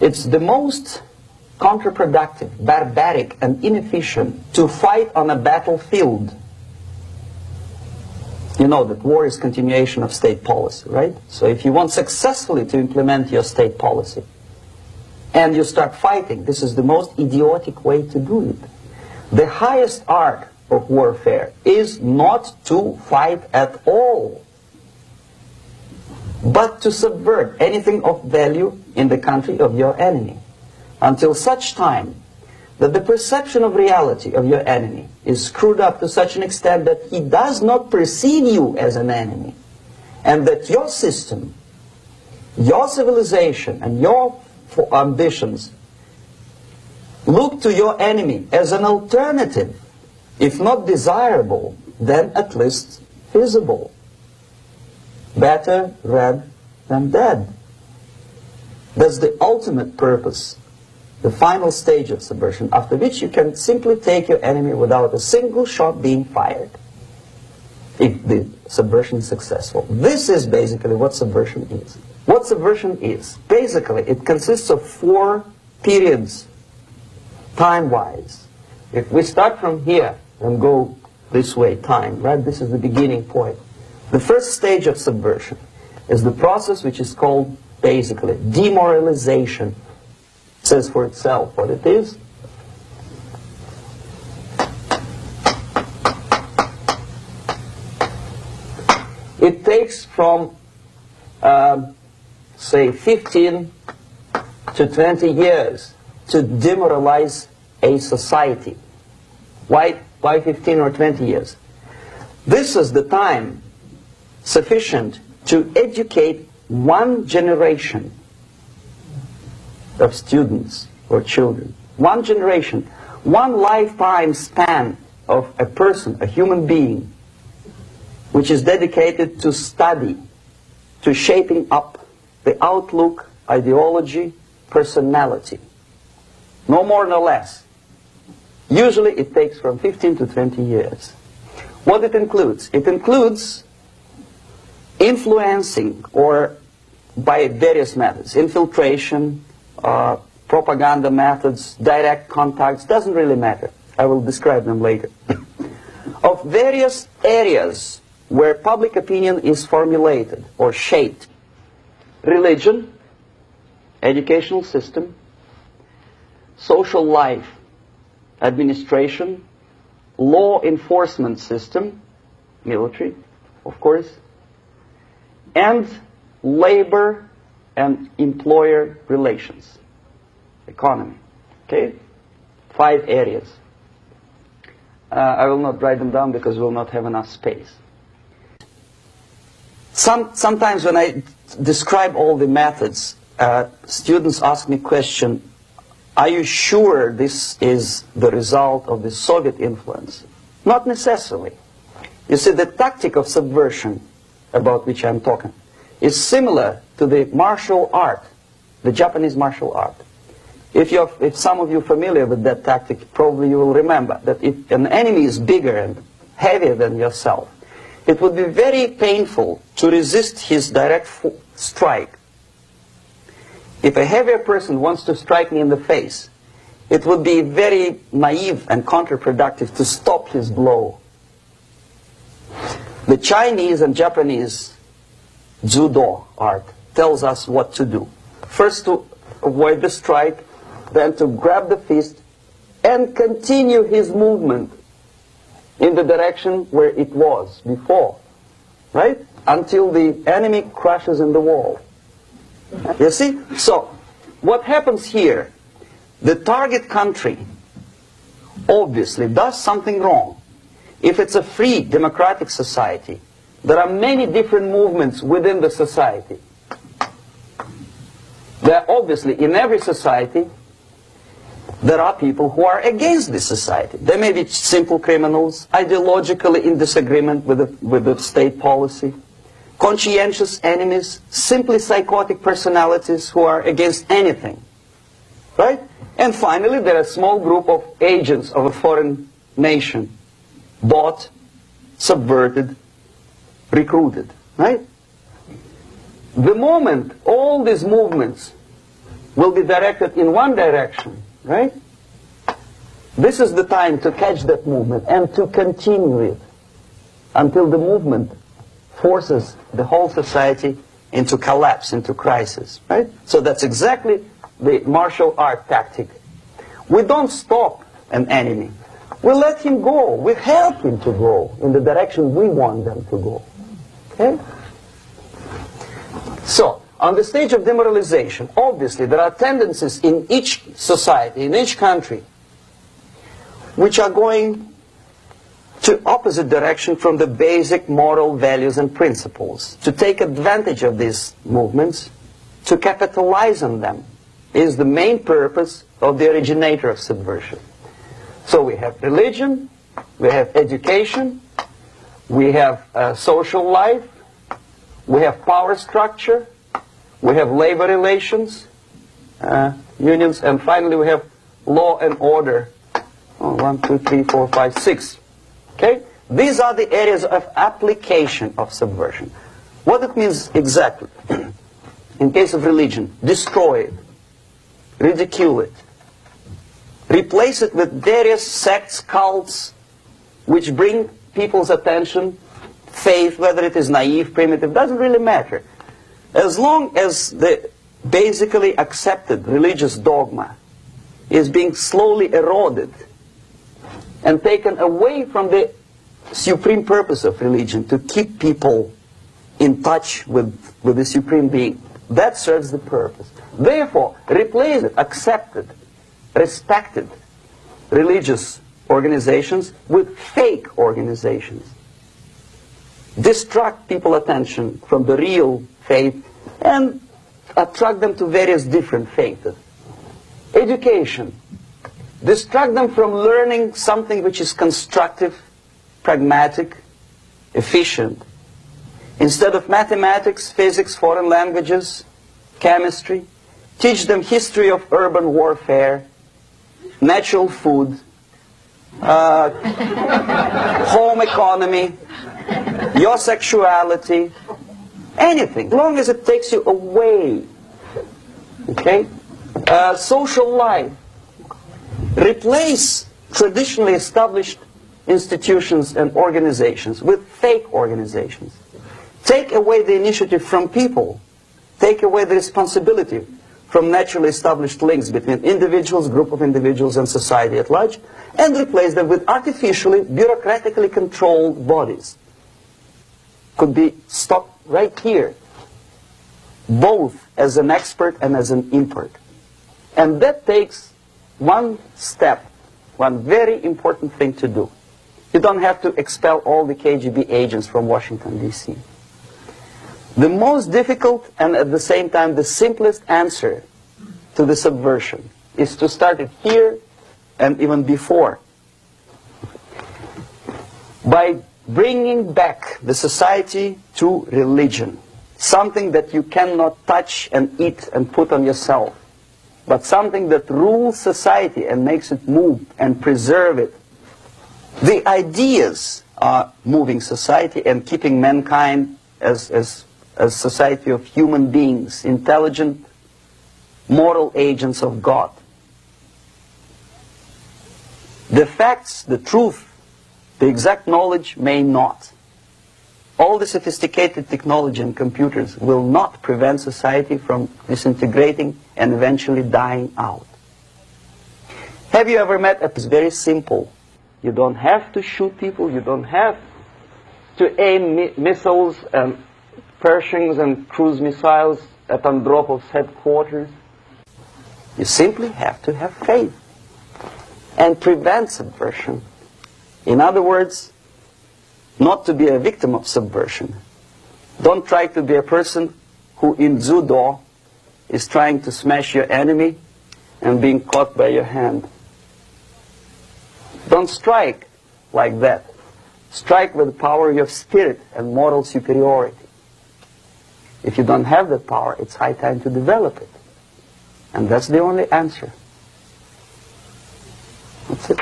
It's the most counterproductive, barbaric, and inefficient to fight on a battlefield. You know that war is continuation of state policy, right? So if you want successfully to implement your state policy, and you start fighting, this is the most idiotic way to do it. The highest art of warfare is not to fight at all, but to subvert anything of value in the country of your enemy, until such time that the perception of reality of your enemy is screwed up to such an extent that he does not perceive you as an enemy, and that your system, your civilization, and your ambitions look to your enemy as an alternative, if not desirable, then at least feasible. Better red than dead. That's the ultimate purpose, the final stage of subversion, after which you can simply take your enemy without a single shot being fired, if the subversion is successful. This is basically what subversion is. What subversion is, basically, it consists of 4 periods, time-wise. If we start from here and go this way, time, right? This is the beginning point. The first stage of subversion is the process which is called, basically, demoralization. It says for itself what it is. It takes from, say, 15 to 20 years to demoralize a society. Why 15 or 20 years? This is the time sufficient to educate one generation of students or children. One generation, one lifetime span of a person, a human being, which is dedicated to study, to shaping up the outlook, ideology, personality. No more no less. Usually it takes from 15 to 20 years. What it includes? It includes influencing, or by various methods, infiltration, propaganda methods, direct contacts, doesn't really matter. I will describe them later. Of various areas where public opinion is formulated or shaped. Religion, educational system, social life, administration, law enforcement system, military, of course, and labor and employer relations, economy. Okay? 5 areas. I will not write them down because we will not have enough space. Sometimes when I describe all the methods, students ask me question, are you sure this is the result of the Soviet influence? Not necessarily. You see, the tactic of subversion, about which I'm talking, is similar to the martial art, the Japanese martial art. If some of you are familiar with that tactic, probably you will remember that if an enemy is bigger and heavier than yourself, it would be very painful to resist his direct strike. If a heavier person wants to strike me in the face, it would be very naive and counterproductive to stop his blow. The Chinese and Japanese judo art tells us what to do. First to avoid the strike, then to grab the fist and continue his movement in the direction where it was before, right? Until the enemy crashes in the wall. You see? So, what happens here? The target country obviously does something wrong. If it's a free democratic society, there are many different movements within the society. There are obviously, in every society, there are people who are against this society. They may be simple criminals, ideologically in disagreement with the state policy, conscientious enemies, simply psychotic personalities who are against anything. Right? And finally, there are a small group of agents of a foreign nation, bought, subverted, recruited. Right? The moment all these movements will be directed in one direction, right? This is the time to catch that movement and to continue it until the movement forces the whole society into collapse, into crisis, right? So that's exactly the martial art tactic. We don't stop an enemy. We let him go. We help him to go in the direction we want them to go. Okay? So, on the stage of demoralization, obviously there are tendencies in each society, in each country, which are going to opposite direction from the basic moral values and principles. To take advantage of these movements, to capitalize on them, is the main purpose of the originator of subversion. So we have religion, we have education, we have social life, we have power structure, we have labor relations, unions, and finally we have law and order. 1, 2, 3, 4, 5, 6. Okay? These are the areas of application of subversion. What it means exactly? In case of religion, destroy it, ridicule it, replace it with various sects, cults, which bring people's attention, faith, whether it is naive, primitive, doesn't really matter. As long as the basically accepted religious dogma is being slowly eroded and taken away from the supreme purpose of religion, to keep people in touch with the supreme being, that serves the purpose. Therefore, replace it, accepted, respected religious organizations with fake organizations. Distract people's attention from the real faith and attract them to various different faiths. Education. Distract them from learning something which is constructive, pragmatic, efficient. Instead of mathematics, physics, foreign languages, chemistry, teach them history of urban warfare, natural food, home economy, your sexuality, anything, as long as it takes you away. Okay? Social life. Replace traditionally established institutions and organizations with fake organizations. Take away the initiative from people. Take away the responsibility from naturally established links between individuals, group of individuals, and society at large, and replace them with artificially, bureaucratically controlled bodies. Could be stopped right here, both as an expert and as an import. And that takes one step, one very important thing to do. You don't have to expel all the KGB agents from Washington, D.C. The most difficult and at the same time the simplest answer to the subversion is to start it here and even before, by bringing back the society to religion, something that you cannot touch and eat and put on yourself, but something that rules society and makes it move and preserve it. The ideas are moving society and keeping mankind as a society of human beings, intelligent, moral agents of God. The facts, the truth, the exact knowledge may not. All the sophisticated technology and computers will not prevent society from disintegrating and eventually dying out. Have you ever met? It's very simple. You don't have to shoot people. You don't have to aim missiles and Pershings and cruise missiles at Andropov's headquarters. You simply have to have faith and prevent subversion. In other words, not to be a victim of subversion. Don't try to be a person who in judo is trying to smash your enemy and being caught by your hand. Don't strike like that. Strike with the power of your spirit and moral superiority. If you don't have that power, it's high time to develop it. And that's the only answer. That's it.